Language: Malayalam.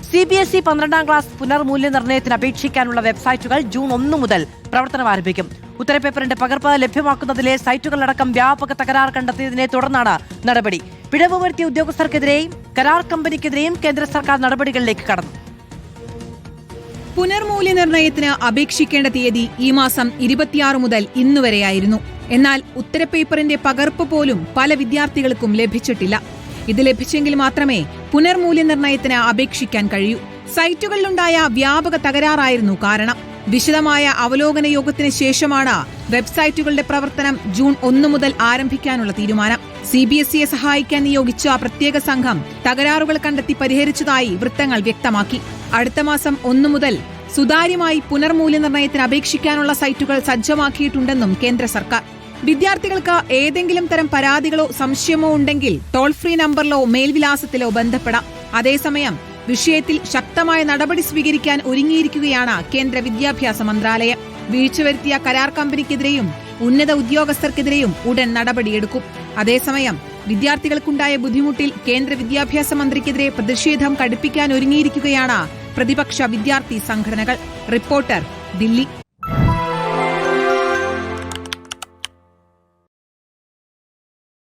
CBSE 12ാം ക്ലാസ് പുനർമൂല്യനിർണ്ണയത്തിന് അപേക്ഷിക്കാനുള്ള വെബ്സൈറ്റുകൾ ജൂൺ 1 മുതൽ പ്രവർത്തനം ആരംഭിക്കും. ഉത്തരപേപ്പറിന്റെ പകർപ്പ് ലഭ്യമാക്കുന്നതിലെ സൈറ്റുകളടക്കം വ്യാപക തകരാർ കണ്ടെത്തിയതിനെ തുടർന്നാണ് നടപടി. പിഴവ് വരുത്തിയ ഉദ്യോഗസ്ഥർക്കെതിരെയും കരാർ കമ്പനിക്കെതിരെയും കേന്ദ്ര സർക്കാർ നടപടികളിലേക്ക് കടന്നു. പുനർമൂല്യനിർണ്ണയത്തിന് അപേക്ഷിക്കേണ്ട തീയതി ഈ മാസം 26 മുതൽ ഇന്നുവരെയായിരുന്നു. എന്നാൽ ഉത്തരപേപ്പറിന്റെ പകർപ്പ് പോലും പല വിദ്യാർത്ഥികൾക്കും ലഭിച്ചിട്ടില്ല. ഇത് ലഭിച്ചെങ്കിൽ മാത്രമേ പുനർമൂല്യനിർണ്ണയത്തിന് അപേക്ഷിക്കാൻ കഴിയൂ. സൈറ്റുകളിലുണ്ടായ വ്യാപക തകരാറായിരുന്നു കാരണം. വിശദമായ അവലോകന യോഗത്തിന് ശേഷമാണ് വെബ്സൈറ്റുകളുടെ പ്രവർത്തനം ജൂൺ 1 മുതൽ ആരംഭിക്കാനുള്ള തീരുമാനം. CBSEയെ സഹായിക്കാൻ നിയോഗിച്ച പ്രത്യേക സംഘം തകരാറുകൾ കണ്ടെത്തി പരിഹരിച്ചതായി വൃത്തങ്ങൾ വ്യക്തമാക്കി. അടുത്ത മാസം 1 മുതൽ സുതാര്യമായി പുനർമൂല്യനിർണ്ണയത്തിന് അപേക്ഷിക്കാനുള്ള സൈറ്റുകൾ സജ്ജമാക്കിയിട്ടുണ്ടെന്നും കേന്ദ്ര സർക്കാർ. വിദ്യാർത്ഥികൾക്ക് ഏതെങ്കിലും തരം പരാതികളോ സംശയമോ ഉണ്ടെങ്കിൽ ടോൾ ഫ്രീ നമ്പറിലോ മേൽവിലാസത്തിലോ ബന്ധപ്പെടാം. അതേസമയം വിഷയത്തിൽ ശക്തമായ നടപടി സ്വീകരിക്കാൻ ഒരുങ്ങിയിരിക്കുകയാണ് കേന്ദ്ര വിദ്യാഭ്യാസ മന്ത്രാലയം. വീഴ്ച വരുത്തിയ കരാർ കമ്പനിക്കെതിരെയും ഉന്നത ഉദ്യോഗസ്ഥർക്കെതിരെയും ഉടൻ നടപടിയെടുക്കും. അതേസമയം വിദ്യാർത്ഥികൾക്കുണ്ടായ ബുദ്ധിമുട്ടിൽ കേന്ദ്ര വിദ്യാഭ്യാസ മന്ത്രിക്കെതിരെ പ്രതിഷേധം കടുപ്പിക്കാൻ ഒരുങ്ങിയിരിക്കുകയാണ് പ്രതിപക്ഷ വിദ്യാർത്ഥി സംഘടനകൾ. റിപ്പോർട്ടർ, ദില്ലി.